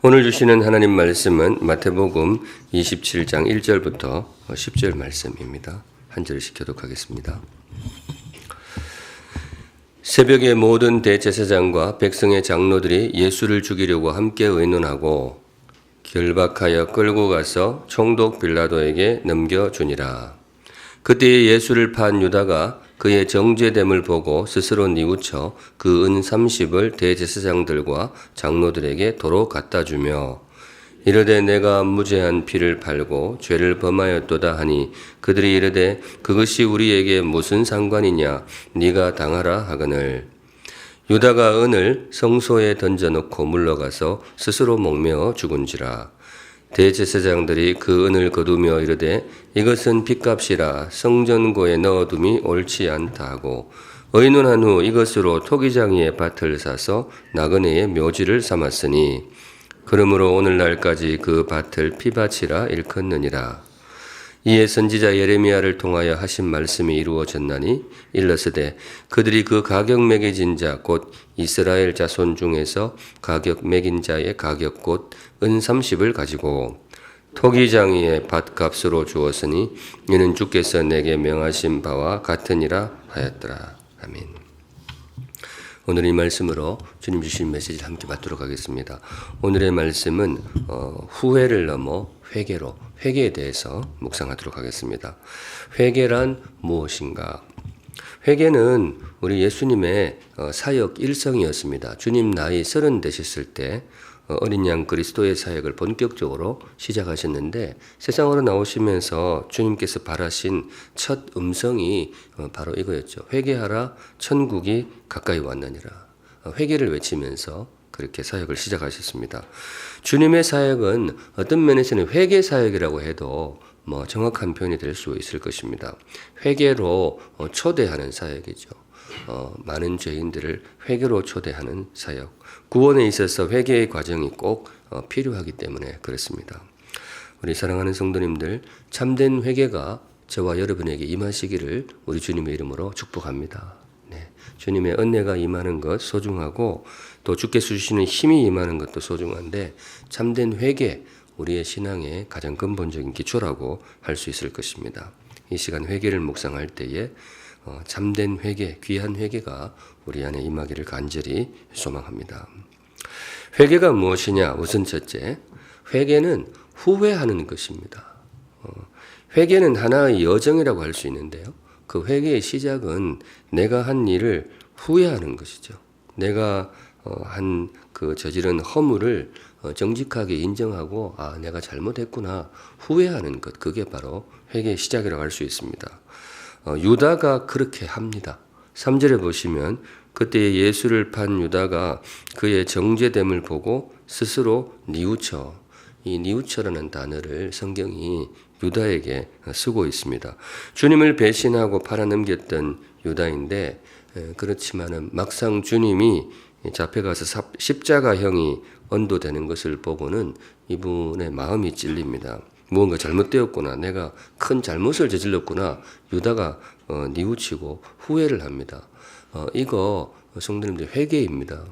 오늘 주시는 하나님 말씀은 마태복음 27장 1절부터 10절 말씀입니다. 한 절씩 교독하겠습니다. 새벽에 모든 대제사장과 백성의 장로들이 예수를 죽이려고 함께 의논하고 결박하여 끌고 가서 총독 빌라도에게 넘겨주니라. 그때에 예수를 판 유다가 그의 정죄됨을 보고 스스로 뉘우쳐 그 은 30을 대제사장들과 장로들에게 도로 갖다 주며 이르되 내가 무죄한 피를 팔고 죄를 범하였도다 하니 그들이 이르되 그것이 우리에게 무슨 상관이냐 네가 당하라 하거늘 유다가 은을 성소에 던져놓고 물러가서 스스로 목매어 죽은지라. 대제사장들이 그 은을 거두며 이르되 이것은 핏값이라 성전고에 넣어둠이 옳지 않다 하고 의논한 후 이것으로 토기장이의 밭을 사서 나그네의 묘지를 삼았으니 그러므로 오늘날까지 그 밭을 피밭이라 일컫느니라. 이에 선지자 예레미야를 통하여 하신 말씀이 이루어졌나니 일러스되 그들이 그 가격 매겨진 자 곧 이스라엘 자손 중에서 가격 매긴 자의 가격 곧 은 30을 가지고 토기장이의 밭값으로 주었으니 이는 주께서 내게 명하신 바와 같으니라 하였더라. 아멘. 오늘 이 말씀으로 주님 주신 메시지를 함께 받도록 하겠습니다. 오늘의 말씀은 후회를 넘어 회개에 대해서 묵상하도록 하겠습니다. 회개란 무엇인가? 회개는 우리 예수님의 사역 일성이었습니다. 주님 나이 30 되셨을 때 어린 양 그리스도의 사역을 본격적으로 시작하셨는데 세상으로 나오시면서 주님께서 바라신 첫 음성이 바로 이거였죠. 회개하라 천국이 가까이 왔느니라. 회개를 외치면서 그렇게 사역을 시작하셨습니다. 주님의 사역은 어떤 면에서는 회개 사역이라고 해도 정확한 표현이 될 수 있을 것입니다. 회개로 초대하는 사역이죠. 많은 죄인들을 회개로 초대하는 사역. 구원에 있어서 회개의 과정이 꼭 필요하기 때문에 그렇습니다. 우리 사랑하는 성도님들, 참된 회개가 저와 여러분에게 임하시기를 우리 주님의 이름으로 축복합니다. 네, 주님의 은혜가 임하는 것 소중하고 또 주께서 주시는 힘이 임하는 것도 소중한데 참된 회개, 우리의 신앙의 가장 근본적인 기초라고 할 수 있을 것입니다. 이 시간 회개를 묵상할 때에 참된 회개, 귀한 회개가 우리 안에 임하기를 간절히 소망합니다. 회개가 무엇이냐? 우선 첫째, 회개는 후회하는 것입니다. 회개는 하나의 여정이라고 할 수 있는데요. 그 회개의 시작은 내가 한 일을 후회하는 것이죠. 내가 저지른 허물을 정직하게 인정하고 내가 잘못했구나 후회하는 것, 그게 바로 회개의 시작이라고 할 수 있습니다. 유다가 그렇게 합니다. 3절에 보시면 그때 예수를 판 유다가 그의 정죄됨을 보고 스스로 뉘우쳐, 이 뉘우쳐라는 단어를 성경이 유다에게 쓰고 있습니다. 주님을 배신하고 팔아넘겼던 유다인데 그렇지만은 막상 주님이 잡혀가서 십자가형이 언도되는 것을 보고는 이분의 마음이 찔립니다. 무언가 잘못되었구나. 내가 큰 잘못을 저질렀구나. 유다가 뉘우치고 후회를 합니다. 이거 성도님들 회개입니다.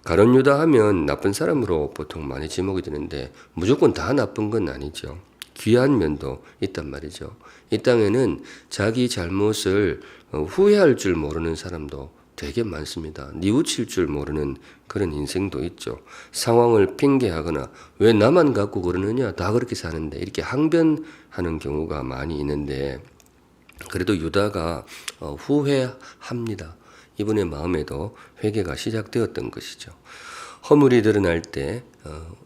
가룟 유다 하면 나쁜 사람으로 보통 많이 지목이 되는데 무조건 다 나쁜 건 아니죠. 귀한 면도 있단 말이죠. 이 땅에는 자기 잘못을 후회할 줄 모르는 사람도 되게 많습니다. 뉘우칠 줄 모르는 그런 인생도 있죠. 상황을 핑계하거나 왜 나만 갖고 그러느냐, 다 그렇게 사는데 이렇게 항변하는 경우가 많이 있는데 그래도 유다가 후회합니다. 이분의 마음에도 회개가 시작되었던 것이죠. 허물이 드러날 때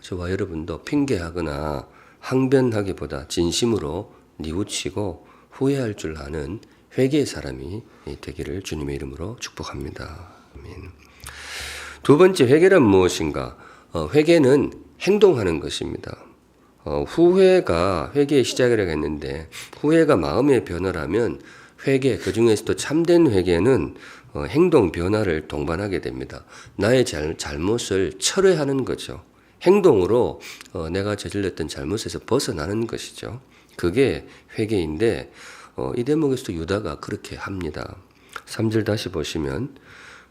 저와 여러분도 핑계하거나 항변하기보다 진심으로 뉘우치고 후회할 줄 아는 회개의 사람이 되기를 주님의 이름으로 축복합니다. 아멘. 두 번째, 회개란 무엇인가? 회개는 행동하는 것입니다. 후회가 회개의 시작이라고 했는데 후회가 마음의 변화라면 회개, 그 중에서도 참된 회개는 행동 변화를 동반하게 됩니다. 나의 잘못을 철회하는 거죠. 행동으로 내가 저질렀던 잘못에서 벗어나는 것이죠. 그게 회개인데 이 대목에서도 유다가 그렇게 합니다. 3절 다시 보시면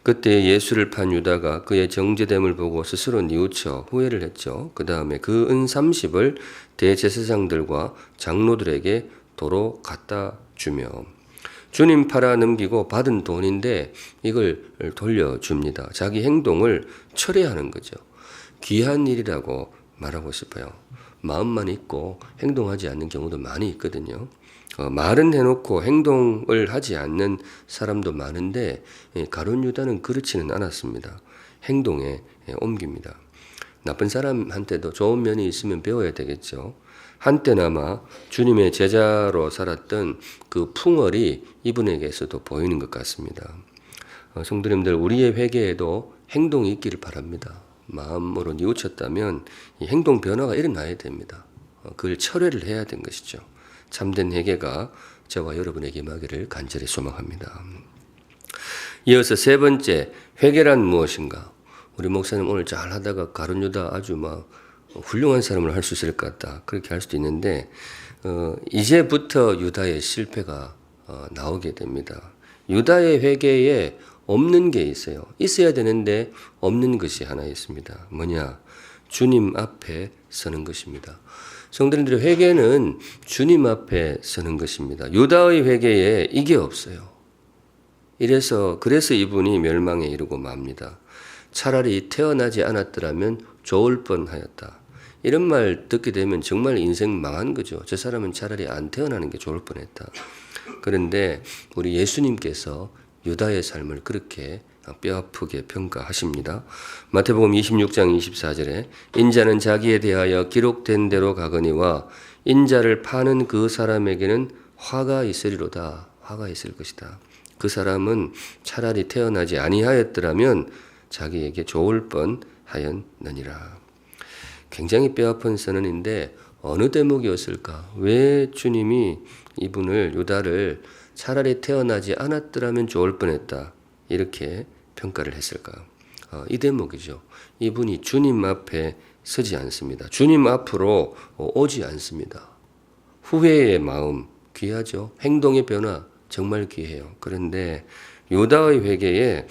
그때 예수를 판 유다가 그의 정죄됨을 보고 스스로 뉘우쳐 후회를 했죠. 그 다음에 그 은 30을 대제사장들과 장로들에게 도로 갖다 주며 주님 팔아 넘기고 받은 돈인데 이걸 돌려줍니다. 자기 행동을 철회하는 거죠. 귀한 일이라고 말하고 싶어요. 마음만 있고 행동하지 않는 경우도 많이 있거든요. 말은 해놓고 행동을 하지 않는 사람도 많은데 가룟 유다는 그렇지는 않았습니다. 행동에 옮깁니다. 나쁜 사람한테도 좋은 면이 있으면 배워야 되겠죠. 한때나마 주님의 제자로 살았던 그 풍월이 이분에게서도 보이는 것 같습니다. 성도님들, 우리의 회개에도 행동이 있기를 바랍니다. 마음으로 뉘우쳤다면 이 행동 변화가 일어나야 됩니다. 그걸 철회를 해야 된 것이죠. 참된 회개가 저와 여러분에게 임하기를 간절히 소망합니다. 이어서 세 번째, 회개란 무엇인가? 우리 목사님 오늘 잘 하다가 가룟 유다 아주 막 훌륭한 사람을 할 수 있을 것 같다. 그렇게 할 수도 있는데 이제부터 유다의 실패가 나오게 됩니다. 유다의 회개에 없는 게 있어요. 있어야 되는데 없는 것이 하나 있습니다. 뭐냐? 주님 앞에 서는 것입니다. 성도님들의 회개는 주님 앞에 서는 것입니다. 유다의 회개에 이게 없어요. 그래서 이분이 멸망에 이르고 맙니다. 차라리 태어나지 않았더라면 좋을 뻔하였다. 이런 말 듣게 되면 정말 인생 망한 거죠. 저 사람은 차라리 안 태어나는 게 좋을 뻔했다. 그런데 우리 예수님께서 유다의 삶을 그렇게 뼈아프게 평가하십니다. 마태복음 26장 24절에 인자는 자기에 대하여 기록된 대로 가거니와 인자를 파는 그 사람에게는 화가 있으리로다. 화가 있을 것이다. 그 사람은 차라리 태어나지 아니하였더라면 자기에게 좋을 뻔하였느니라. 굉장히 뼈아픈 선언인데 어느 대목이었을까? 왜 주님이 이분을 유다를 차라리 태어나지 않았더라면 좋을 뻔했다. 이렇게 평가를 했을까? 이 대목이죠. 이분이 주님 앞에 서지 않습니다. 주님 앞으로 오지 않습니다. 후회의 마음 귀하죠. 행동의 변화 정말 귀해요. 그런데 유다의 회개에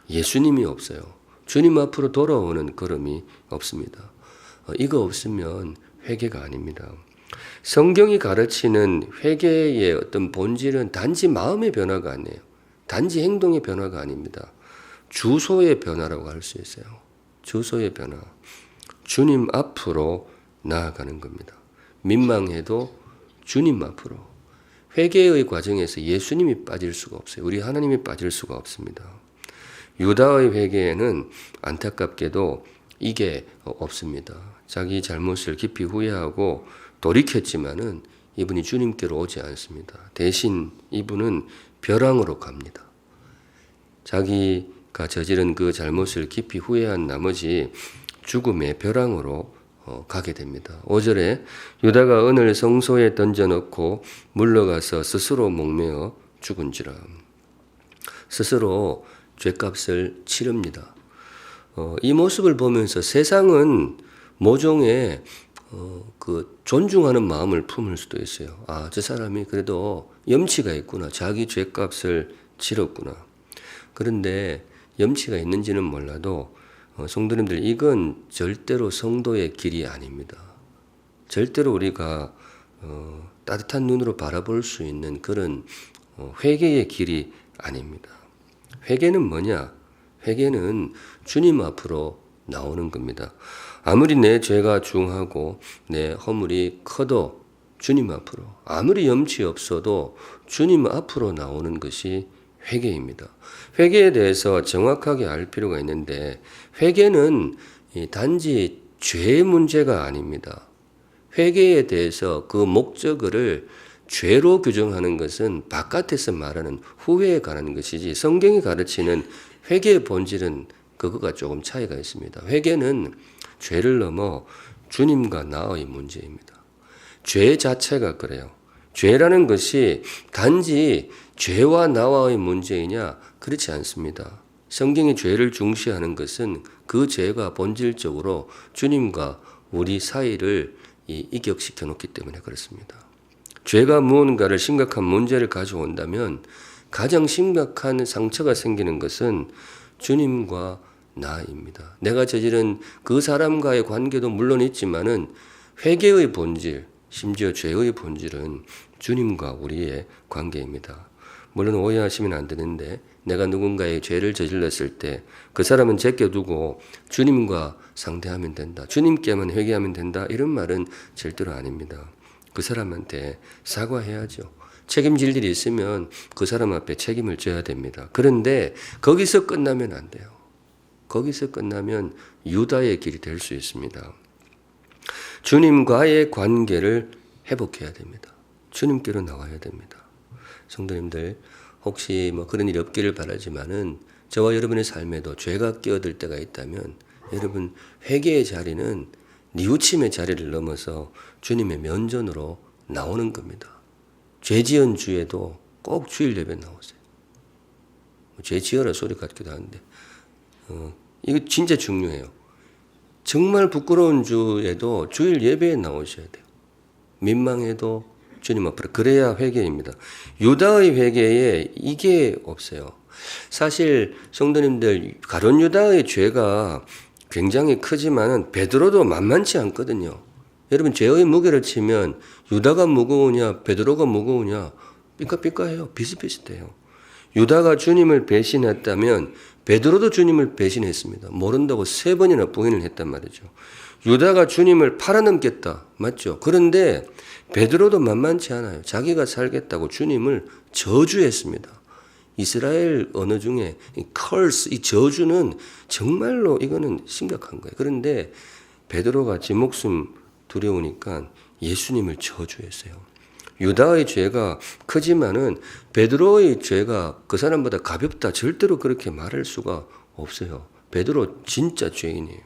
예수님이 없어요. 주님 앞으로 돌아오는 걸음이 없습니다. 이거 없으면 회개가 아닙니다. 성경이 가르치는 회개의 어떤 본질은 단지 마음의 변화가 아니에요. 단지 행동의 변화가 아닙니다. 주소의 변화라고 할 수 있어요. 주소의 변화. 주님 앞으로 나아가는 겁니다. 민망해도 주님 앞으로. 회개의 과정에서 예수님이 빠질 수가 없어요. 우리 하나님이 빠질 수가 없습니다. 유다의 회개에는 안타깝게도 이게 없습니다. 자기 잘못을 깊이 후회하고 돌이켰지만은 이분이 주님께로 오지 않습니다. 대신 이분은 벼랑으로 갑니다. 자기가 저지른 그 잘못을 깊이 후회한 나머지 죽음의 벼랑으로 가게 됩니다. 5절에 유다가 은을 성소에 던져넣고 물러가서 스스로 목매어 죽은지라. 스스로 죗값을 치릅니다. 이 모습을 보면서 세상은 모종의 그 존중하는 마음을 품을 수도 있어요. 아, 저 사람이 그래도 염치가 있구나. 자기 죗값을 치렀구나. 그런데 염치가 있는지는 몰라도 성도님들, 이건 절대로 성도의 길이 아닙니다. 절대로 우리가 따뜻한 눈으로 바라볼 수 있는 그런 회개의 길이 아닙니다. 회개는 뭐냐? 회개는 주님 앞으로 나오는 겁니다. 아무리 내 죄가 중하고 내 허물이 커도 주님 앞으로, 아무리 염치 없어도 주님 앞으로 나오는 것이 회개입니다. 회개에 대해서 정확하게 알 필요가 있는데, 회개는 단지 죄의 문제가 아닙니다. 회개에 대해서 그 목적을 죄로 규정하는 것은 바깥에서 말하는 후회에 관한 것이지, 성경이 가르치는 회개의 본질은 그거가 조금 차이가 있습니다. 회개는 죄를 넘어 주님과 나의 문제입니다. 죄 자체가 그래요. 죄라는 것이 단지 죄와 나와의 문제이냐? 그렇지 않습니다. 성경이 죄를 중시하는 것은 그 죄가 본질적으로 주님과 우리 사이를 이격시켜 놓기 때문에 그렇습니다. 죄가 무언가를 심각한 문제를 가져온다면 가장 심각한 상처가 생기는 것은 주님과 나입니다. 내가 저지른 그 사람과의 관계도 물론 있지만은 회개의 본질, 심지어 죄의 본질은 주님과 우리의 관계입니다. 물론 오해하시면 안 되는데 내가 누군가의 죄를 저질렀을 때 그 사람은 제껴두고 주님과 상대하면 된다. 주님께만 회개하면 된다. 이런 말은 절대로 아닙니다. 그 사람한테 사과해야죠. 책임질 일이 있으면 그 사람 앞에 책임을 져야 됩니다. 그런데 거기서 끝나면 안 돼요. 거기서 끝나면 유다의 길이 될 수 있습니다. 주님과의 관계를 회복해야 됩니다. 주님께로 나와야 됩니다. 성도님들, 혹시 그런 일이 없기를 바라지만은 저와 여러분의 삶에도 죄가 끼어들 때가 있다면 여러분 회개의 자리는 뉘우침의 자리를 넘어서 주님의 면전으로 나오는 겁니다. 죄 지은 주에도 꼭 주일 예배 나오세요. 죄 지어라 소리 같기도 한데 이거 진짜 중요해요. 정말 부끄러운 주에도 주일 예배에 나오셔야 돼요. 민망해도 주님 앞으로. 그래야 회개입니다. 유다의 회개에 이게 없어요. 사실 성도님들, 가룟 유다의 죄가 굉장히 크지만은 베드로도 만만치 않거든요. 여러분, 죄의 무게를 치면 유다가 무거우냐 베드로가 무거우냐 삐까삐까해요. 비슷비슷해요. 유다가 주님을 배신했다면 베드로도 주님을 배신했습니다. 모른다고 3번이나 부인을 했단 말이죠. 유다가 주님을 팔아넘겼다. 맞죠? 그런데 베드로도 만만치 않아요. 자기가 살겠다고 주님을 저주했습니다. 이스라엘 언어 중에 이 curse, 이 저주는 정말로 이거는 심각한 거예요. 그런데 베드로가 지 목숨 두려우니까 예수님을 저주했어요. 유다의 죄가 크지만은 베드로의 죄가 그 사람보다 가볍다. 절대로 그렇게 말할 수가 없어요. 베드로 진짜 죄인이에요.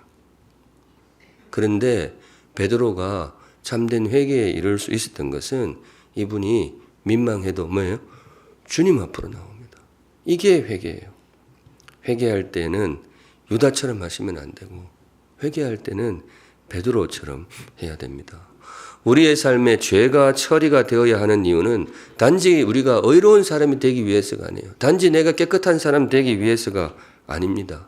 그런데 베드로가 참된 회개에 이를 수 있었던 것은 이분이 민망해도 뭐예요? 주님 앞으로 나옵니다. 이게 회개예요. 회개할 때는 유다처럼 하시면 안 되고 회개할 때는 베드로처럼 해야 됩니다. 우리의 삶에 죄가 처리가 되어야 하는 이유는 단지 우리가 의로운 사람이 되기 위해서가 아니에요. 단지 내가 깨끗한 사람 되기 위해서가 아닙니다.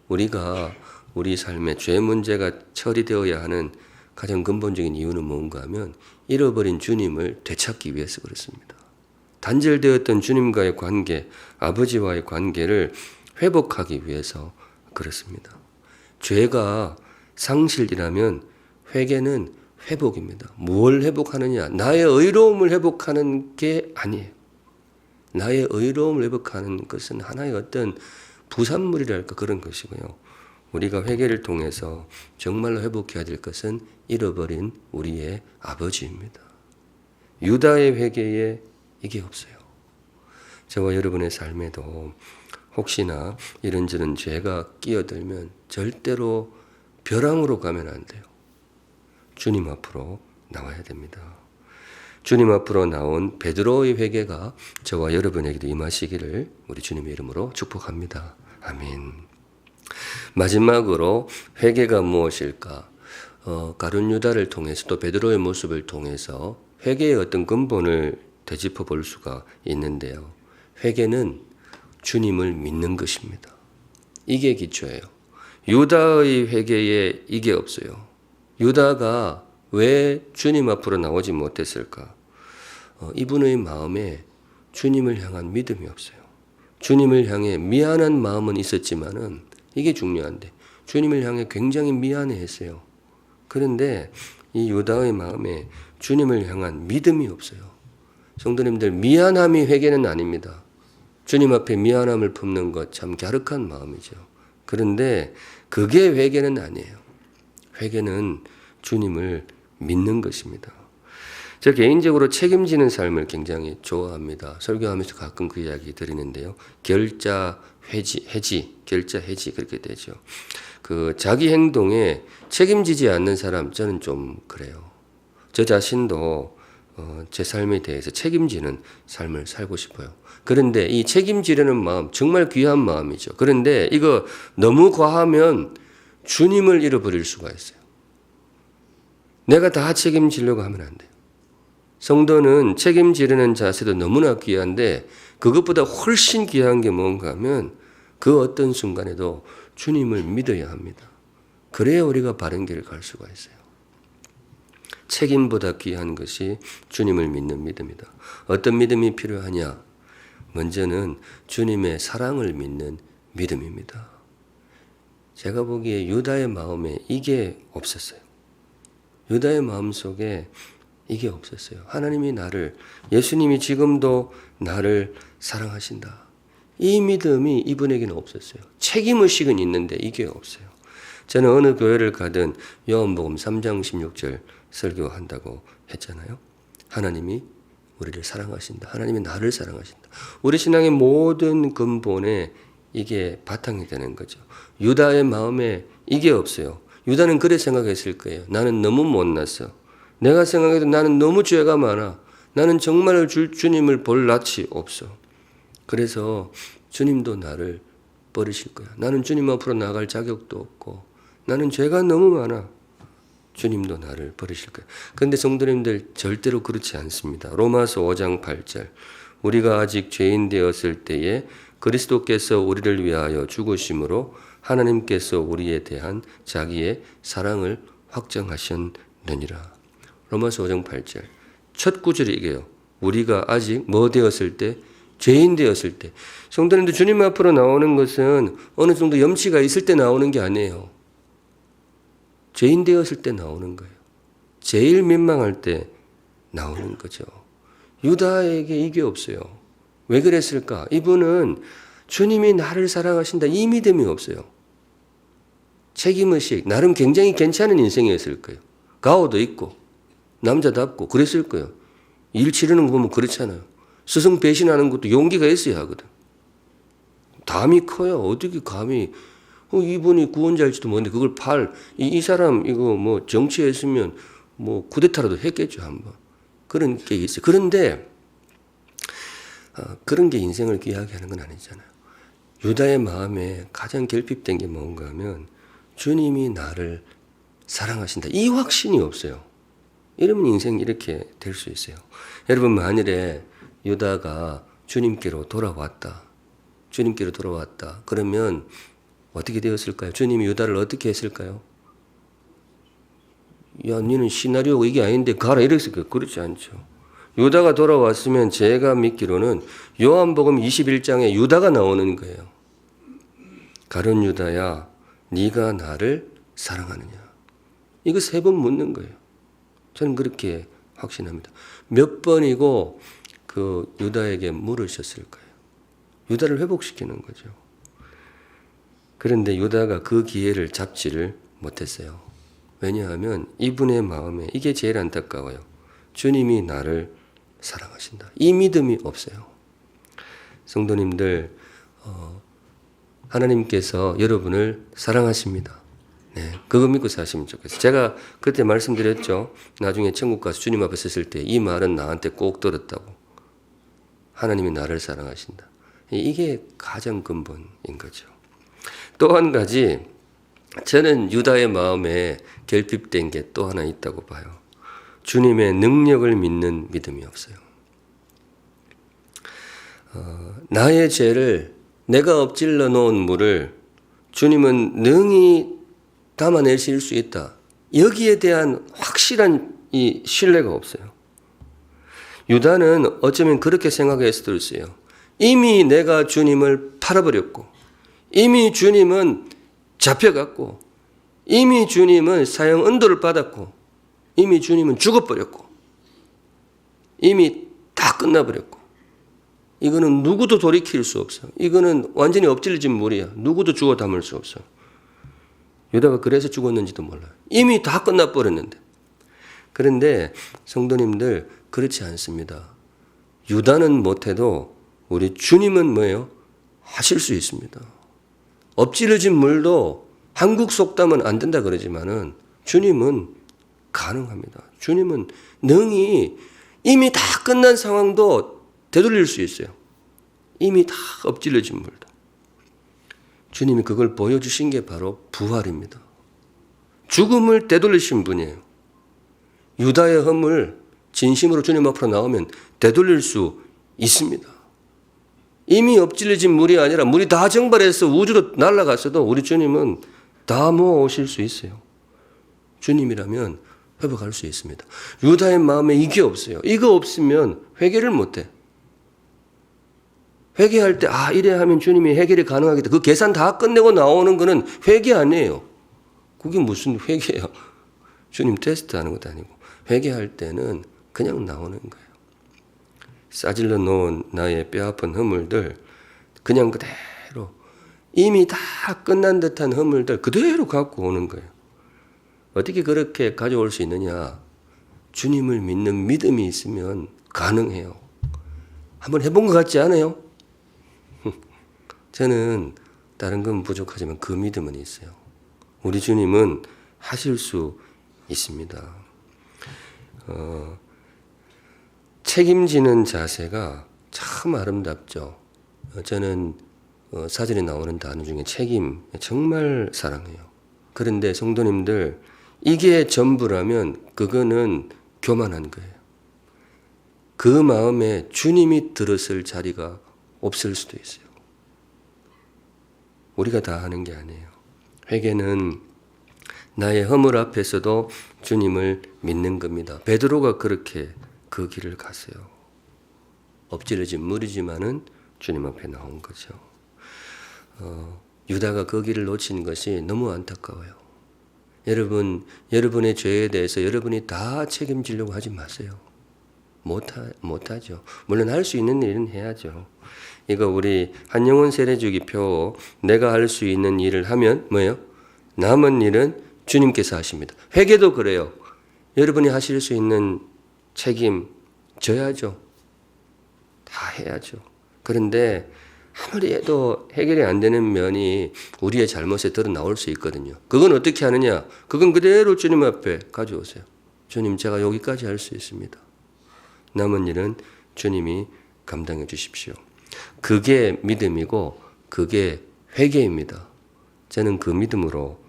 우리가 우리 삶에 죄 문제가 처리되어야 하는 가장 근본적인 이유는 뭔가 하면 잃어버린 주님을 되찾기 위해서 그렇습니다. 단절되었던 주님과의 관계, 아버지와의 관계를 회복하기 위해서 그렇습니다. 죄가 상실이라면 회개는 회복입니다. 뭘 회복하느냐? 나의 의로움을 회복하는 게 아니에요. 나의 의로움을 회복하는 것은 하나의 어떤 부산물이랄까 그런 것이고요. 우리가 회개를 통해서 정말로 회복해야 될 것은 잃어버린 우리의 아버지입니다. 유다의 회개에 이게 없어요. 저와 여러분의 삶에도 혹시나 이런저런 죄가 끼어들면 절대로 벼랑으로 가면 안 돼요. 주님 앞으로 나와야 됩니다. 주님 앞으로 나온 베드로의 회개가 저와 여러분에게도 임하시기를 우리 주님의 이름으로 축복합니다. 아멘. 마지막으로 회개가 무엇일까? 가룟 유다를 통해서 또 베드로의 모습을 통해서 회개의 어떤 근본을 되짚어 볼 수가 있는데요. 회개는 주님을 믿는 것입니다. 이게 기초예요. 유다의 회개에 이게 없어요. 유다가 왜 주님 앞으로 나오지 못했을까? 이분의 마음에 주님을 향한 믿음이 없어요. 주님을 향해 미안한 마음은 있었지만은 이게 중요한데 주님을 향해 굉장히 미안해했어요. 그런데 이 유다의 마음에 주님을 향한 믿음이 없어요. 성도님들, 미안함이 회개는 아닙니다. 주님 앞에 미안함을 품는 것 참 갸륵한 마음이죠. 그런데 그게 회개는 아니에요. 회개는 주님을 믿는 것입니다. 저 개인적으로 책임지는 삶을 굉장히 좋아합니다. 설교하면서 가끔 그 이야기 드리는데요. 결자 해지 그렇게 되죠. 그 자기 행동에 책임지지 않는 사람, 저는 좀 그래요. 저 자신도 제 삶에 대해서 책임지는 삶을 살고 싶어요. 그런데 이 책임지려는 마음 정말 귀한 마음이죠. 그런데 이거 너무 과하면 주님을 잃어버릴 수가 있어요. 내가 다 책임지려고 하면 안 돼요. 성도는 책임지려는 자세도 너무나 귀한데 그것보다 훨씬 귀한 게 뭔가 하면 그 어떤 순간에도 주님을 믿어야 합니다. 그래야 우리가 바른 길을 갈 수가 있어요. 책임보다 귀한 것이 주님을 믿는 믿음이다. 어떤 믿음이 필요하냐? 먼저는 주님의 사랑을 믿는 믿음입니다. 제가 보기에 유다의 마음에 이게 없었어요. 유다의 마음속에 이게 없었어요. 하나님이 나를, 예수님이 지금도 나를 사랑하신다. 이 믿음이 이분에게는 없었어요. 책임의식은 있는데 이게 없어요. 저는 어느 교회를 가든 요한복음 3장 16절 설교한다고 했잖아요. 하나님이 우리를 사랑하신다. 하나님이 나를 사랑하신다. 우리 신앙의 모든 근본에 이게 바탕이 되는 거죠. 유다의 마음에 이게 없어요. 유다는 그래 생각했을 거예요. 나는 너무 못났어. 내가 생각해도 나는 너무 죄가 많아. 나는 정말 주님을 볼 낯이 없어. 그래서 주님도 나를 버리실 거야. 나는 주님 앞으로 나갈 자격도 없고 나는 죄가 너무 많아. 주님도 나를 버리실 거야. 그런데 성도님들 절대로 그렇지 않습니다. 로마서 5장 8절 우리가 아직 죄인 되었을 때에 그리스도께서 우리를 위하여 죽으심으로 하나님께서 우리에 대한 자기의 사랑을 확정하셨느니라. 로마서 5장 8절 첫 구절이 이게요. 우리가 아직 뭐 되었을 때? 죄인 되었을 때. 성도님들 주님 앞으로 나오는 것은 어느 정도 염치가 있을 때 나오는 게 아니에요. 죄인 되었을 때 나오는 거예요. 제일 민망할 때 나오는 거죠. 유다에게 이게 없어요. 왜 그랬을까? 이분은 주님이 나를 사랑하신다 이 믿음이 없어요. 책임의식, 나름 굉장히 괜찮은 인생이었을 거예요. 가오도 있고 남자답고 그랬을 거예요. 일 치르는 거 보면 그렇잖아요. 스승 배신하는 것도 용기가 있어야 하거든. 담이 커요. 어떻게 감히 이분이 구원자일지도 모르는데 그걸 이 사람 이거 뭐 정치했으면 뭐 쿠데타라도 했겠죠 한번. 그런 게 있어요. 그런데 그런 게 인생을 귀하게 하는 건 아니잖아요. 유다의 마음에 가장 결핍된 게 뭔가 하면 주님이 나를 사랑하신다. 이 확신이 없어요. 이러면 인생이 이렇게 될 수 있어요. 여러분 만일에 유다가 주님께로 돌아왔다. 그러면 어떻게 되었을까요? 주님이 유다를 어떻게 했을까요? 야, 너는 시나리오가 이게 아닌데 가라 이랬을 거예요. 그렇지 않죠. 유다가 돌아왔으면 제가 믿기로는 요한복음 21장에 유다가 나오는 거예요. 가룟 유다야, 네가 나를 사랑하느냐? 이거 3번 묻는 거예요. 저는 그렇게 확신합니다. 몇 번이고 그 유다에게 물으셨을 거예요. 유다를 회복시키는 거죠. 그런데 유다가 그 기회를 잡지를 못했어요. 왜냐하면 이분의 마음에 이게 제일 안타까워요. 주님이 나를 사랑하신다. 이 믿음이 없어요. 성도님들, 하나님께서 여러분을 사랑하십니다. 네, 그거 믿고 사시면 좋겠어요. 제가 그때 말씀드렸죠. 나중에 천국 가서 주님 앞에 섰을 때 이 말은 나한테 꼭 들었다고. 하나님이 나를 사랑하신다. 이게 가장 근본인 거죠. 또 한 가지, 저는 유다의 마음에 결핍된 게 또 하나 있다고 봐요. 주님의 능력을 믿는 믿음이 없어요. 나의 죄를, 내가 엎질러 놓은 물을 주님은 능히 담아내실 수 있다. 여기에 대한 확실한 이 신뢰가 없어요. 유다는 어쩌면 그렇게 생각했을 수 있어요. 이미 내가 주님을 팔아버렸고, 이미 주님은 잡혀갔고, 이미 주님은 사형 은도를 받았고, 이미 주님은 죽어버렸고, 이미 다 끝나버렸고, 이거는 누구도 돌이킬 수 없어. 이거는 완전히 엎질러진 물이야. 누구도 주워 담을 수 없어. 유다가 그래서 죽었는지도 몰라요. 이미 다 끝나버렸는데. 그런데 성도님들 그렇지 않습니다. 유다는 못해도 우리 주님은 뭐예요? 하실 수 있습니다. 엎질러진 물도 한국 속담은 안 된다 그러지만은 주님은 가능합니다. 주님은 능히 이미 다 끝난 상황도 되돌릴 수 있어요. 이미 다 엎질러진 물도. 주님이 그걸 보여주신 게 바로 부활입니다. 죽음을 되돌리신 분이에요. 유다의 허물 진심으로 주님 앞으로 나오면 되돌릴 수 있습니다. 이미 엎질러진 물이 아니라 물이 다 증발해서 우주로 날아갔어도 우리 주님은 다 모아오실 수 있어요. 주님이라면 회복할 수 있습니다. 유다의 마음에 이게 없어요. 이거 없으면 회개를 못해. 회개할 때 이래 하면 주님이 해결이 가능하겠다. 그 계산 다 끝내고 나오는 거는 회개 아니에요. 그게 무슨 회개예요. 주님 테스트하는 것도 아니고. 회개할 때는 그냥 나오는 거예요. 싸질러 놓은 나의 뼈아픈 허물들 그냥 그대로 이미 다 끝난 듯한 허물들 그대로 갖고 오는 거예요. 어떻게 그렇게 가져올 수 있느냐? 주님을 믿는 믿음이 있으면 가능해요. 한번 해본 것 같지 않아요? 저는 다른 건 부족하지만 그 믿음은 있어요. 우리 주님은 하실 수 있습니다. 책임지는 자세가 참 아름답죠. 저는 사전에 나오는 단어 중에 책임 정말 사랑해요. 그런데 성도님들 이게 전부라면 그거는 교만한 거예요. 그 마음에 주님이 들었을 자리가 없을 수도 있어요. 우리가 다 하는 게 아니에요. 회개는 나의 허물 앞에서도 주님을 믿는 겁니다. 베드로가 그렇게 그 길을 갔어요. 엎질러진 물이지만은 주님 앞에 나온 거죠. 유다가 그 길을 놓친 것이 너무 안타까워요. 여러분, 여러분의 죄에 대해서 여러분이 다 책임지려고 하지 마세요. 못하죠. 물론 할 수 있는 일은 해야죠. 이거 우리 한영원 세례주기표 내가 할 수 있는 일을 하면 뭐예요? 남은 일은 주님께서 하십니다. 회개도 그래요. 여러분이 하실 수 있는 책임 져야죠. 다 해야죠. 그런데 아무리 해도 해결이 안 되는 면이 우리의 잘못에 드러나올 수 있거든요. 그건 어떻게 하느냐? 그건 그대로 주님 앞에 가져오세요. 주님, 제가 여기까지 할 수 있습니다. 남은 일은 주님이 감당해 주십시오. 그게 믿음이고 그게 회개입니다. 저는 그 믿음으로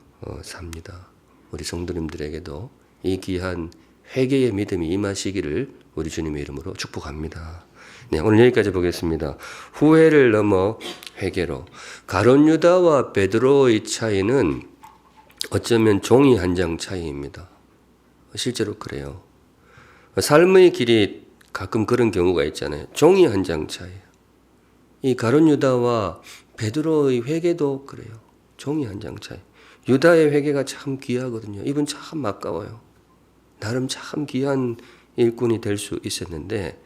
삽니다. 우리 성도님들에게도 이 귀한 회개의 믿음이 임하시기를 우리 주님의 이름으로 축복합니다. 네, 오늘 여기까지 보겠습니다. 후회를 넘어 회개로. 가룟 유다와 베드로의 차이는 어쩌면 종이 한 장 차이입니다. 실제로 그래요. 삶의 길이 가끔 그런 경우가 있잖아요. 종이 한 장 차이. 이 가룟 유다와 베드로의 회개도 그래요. 종이 한 장 차이. 유다의 회개가 참 귀하거든요. 이분 참 아까워요. 나름 참 귀한 일꾼이 될 수 있었는데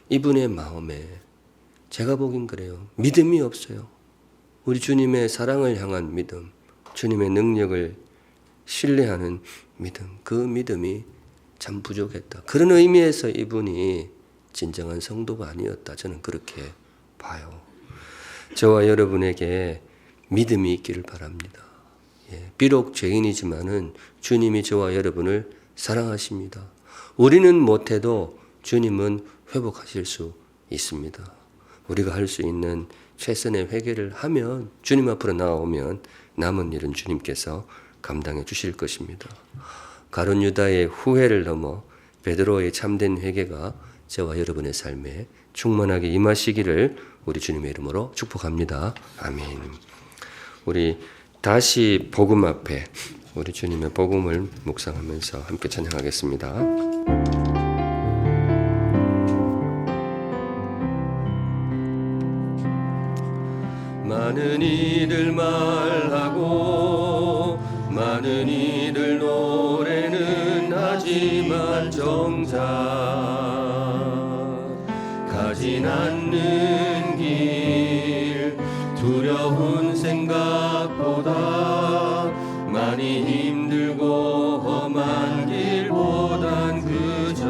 이분의 마음에 제가 보긴 그래요. 믿음이 없어요. 우리 주님의 사랑을 향한 믿음, 주님의 능력을 신뢰하는 믿음, 그 믿음이 참 부족했다. 그런 의미에서 이분이 진정한 성도가 아니었다. 저는 그렇게 봐요. 저와 여러분에게 믿음이 있기를 바랍니다. 비록 죄인이지만은 주님이 저와 여러분을 사랑하십니다. 우리는 못해도 주님은 회복하실 수 있습니다. 우리가 할 수 있는 최선의 회개를 하면 주님 앞으로 나오면 남은 일은 주님께서 감당해 주실 것입니다. 가룟 유다의 후회를 넘어 베드로의 참된 회개가 저와 여러분의 삶에 충만하게 임하시기를 우리 주님의 이름으로 축복합니다. 아멘. 우리 다시 복음 앞에 우리 주님의 복음을 묵상하면서 함께 찬양하겠습니다. 많은 이들 말하고 많은 이들 노래는 하지만 정작 가진 않는 길 두려운 생각보다 많이 힘들고 험한 길보단 그저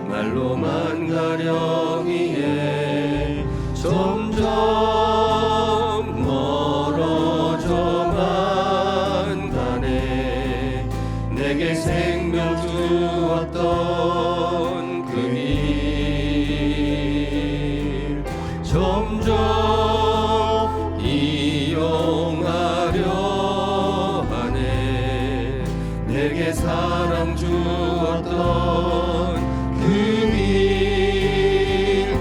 말로만 가려기에 점점 멀어져만 가네. 내게 생명 주었던 그 길 점점 이용하려 하네. 내게 사랑 주었던 그 길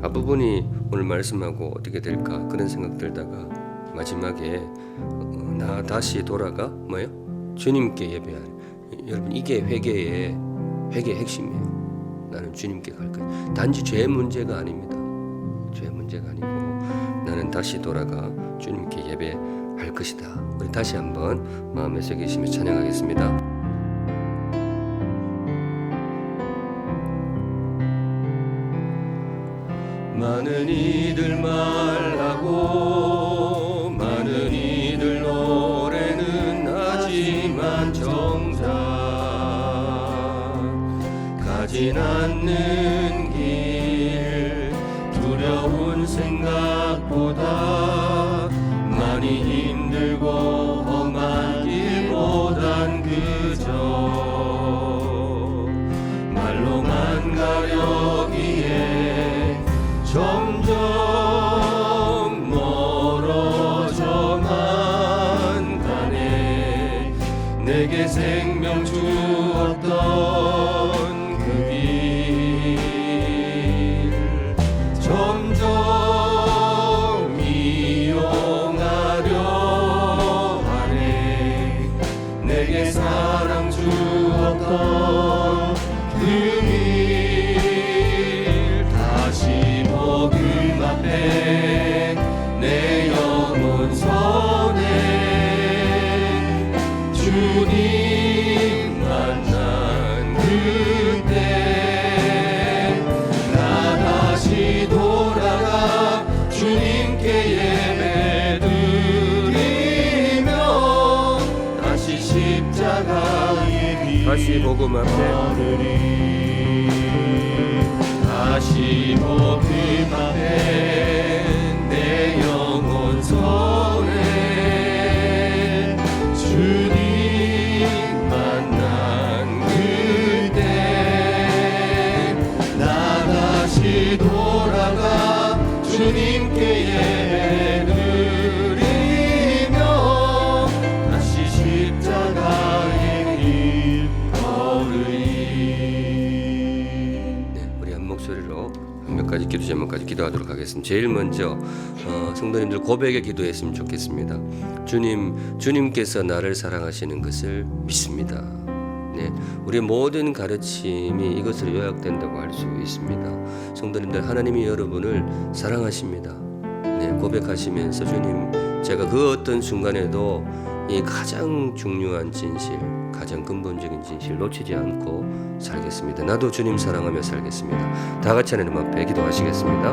앞부분이 오늘 말씀하고 어떻게 될까 그런 생각 들다가 마지막에 나 다시 돌아가 뭐요? 주님께 예배하리. 여러분 이게 회개의 핵심이에요. 나는 주님께 갈 거야. 단지 죄 문제가 아닙니다. 죄 문제가 아니고 나는 다시 돌아가 주님께 예배할 것이다. 우리 다시 한번 마음에 새기시며 찬양하겠습니다. 많은 이들 말하고 많은 이들 노래는 하지만 정작 가진 않는 길 두려운 생각보다 많이 힘들고 험한 길보단 그저 말로만 가려기에 점점 멀어져만 가네. 내게 생명 주었던 그 길 점점 이용하려 하네. 내게 사랑 주었던 그 길 다시 복음 앞에 내 영혼 선해 주님 만난 그때 나 다시 돌아가 주님께 예배드리며 다시 십자가의 길 다시 복음 앞에 다시 복음 앞에 내 영혼 선해 주님 만난 그때 나 다시 돌아가 주님께 예배드리며 다시 십자가의 길 걸으리. 목소리로 몇 가지 기도 제목까지 기도하도록 하겠습니다. 제일 먼저 성도님들 고백에 기도했으면 좋겠습니다. 주님께서 나를 사랑하시는 것을 믿습니다. 네, 우리의 모든 가르침이 이것으로 요약된다고 할 수 있습니다. 성도님들 하나님이 여러분을 사랑하십니다. 네, 고백하시면서 주님 제가 그 어떤 순간에도 이 가장 중요한 진실 가장 근본적인 진실 놓치지 않고 살겠습니다. 나도 주님 사랑하며 살겠습니다. 다 같이 하나님 앞에 기도하시겠습니다.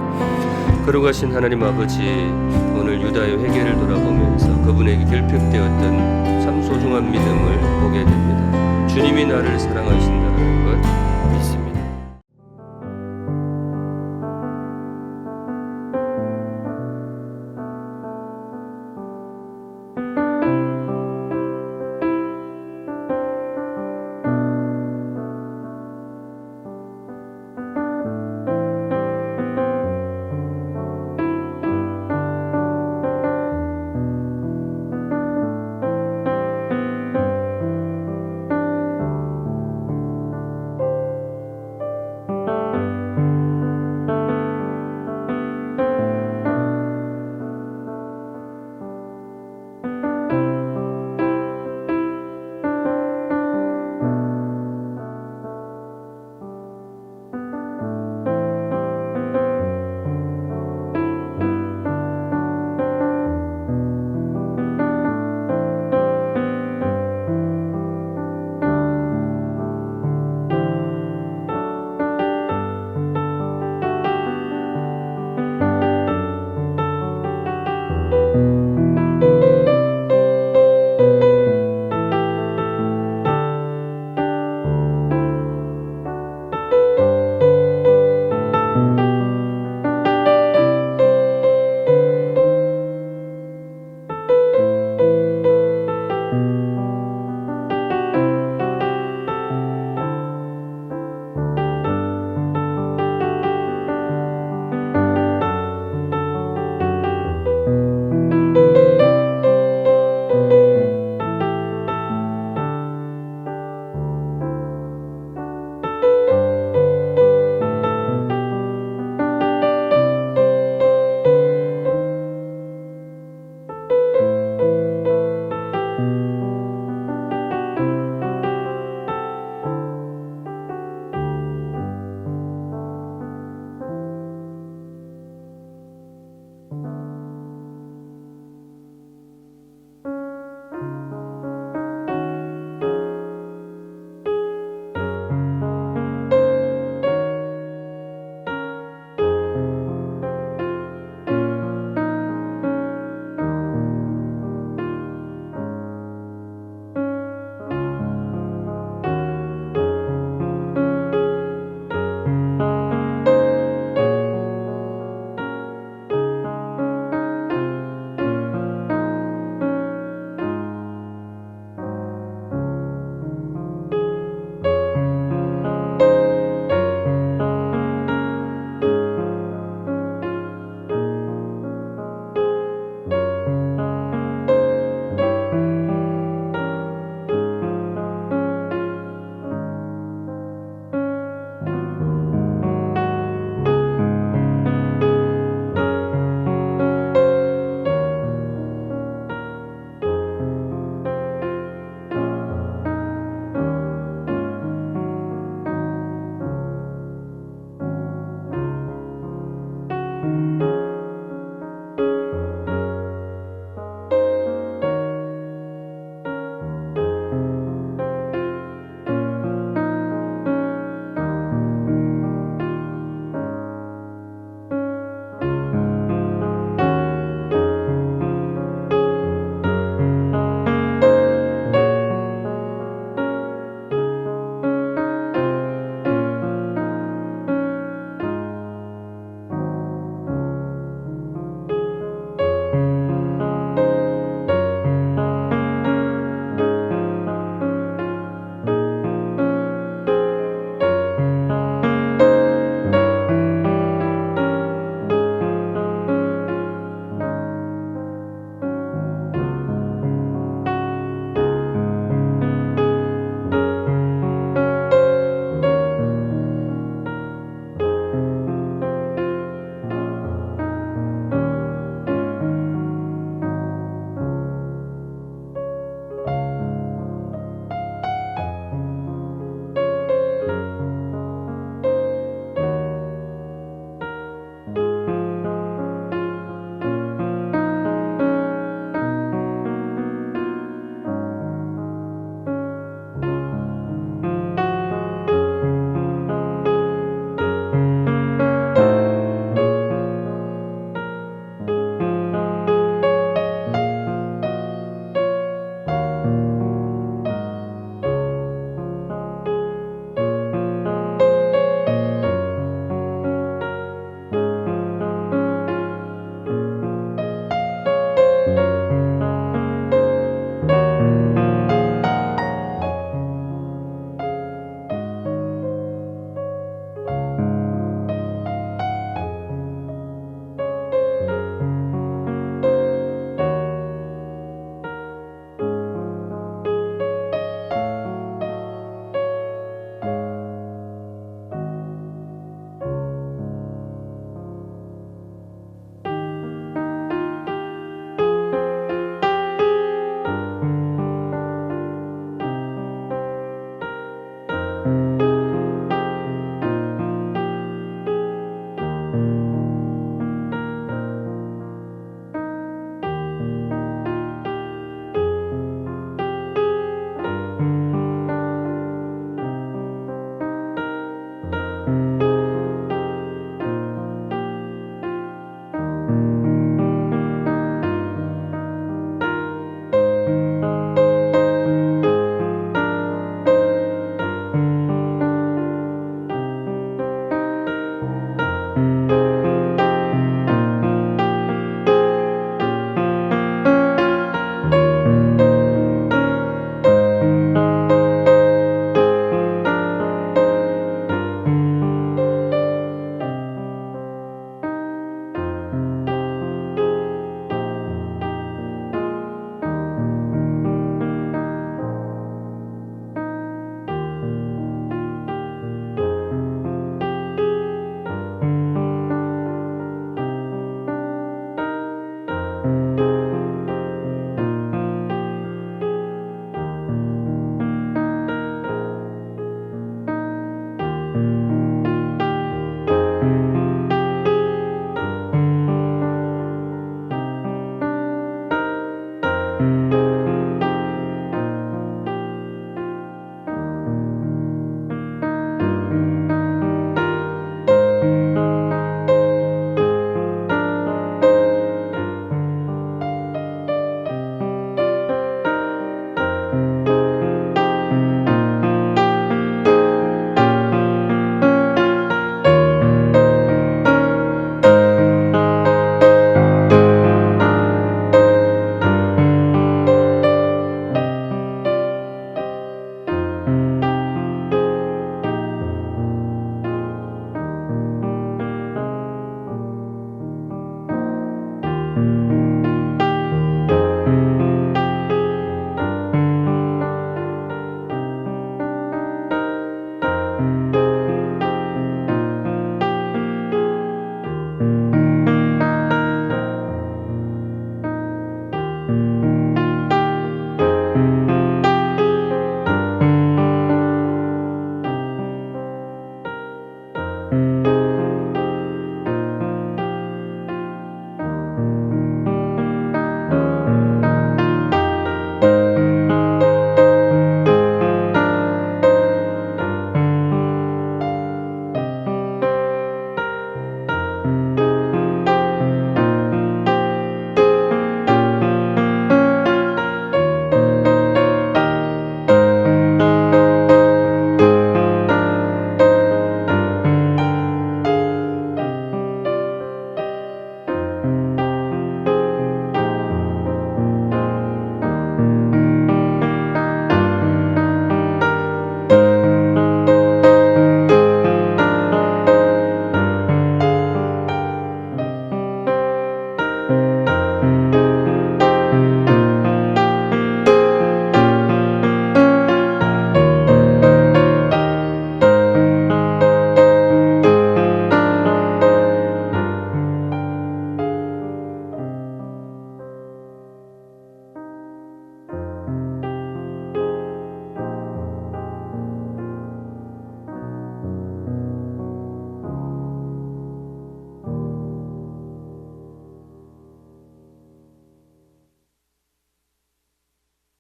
거룩하신 하나님 아버지, 오늘 유다의 회개를 돌아보면서 그분에게 결핍되었던 참 소중한 믿음을 보게 됩니다. 주님이 나를 사랑하신다는 것 믿습니다.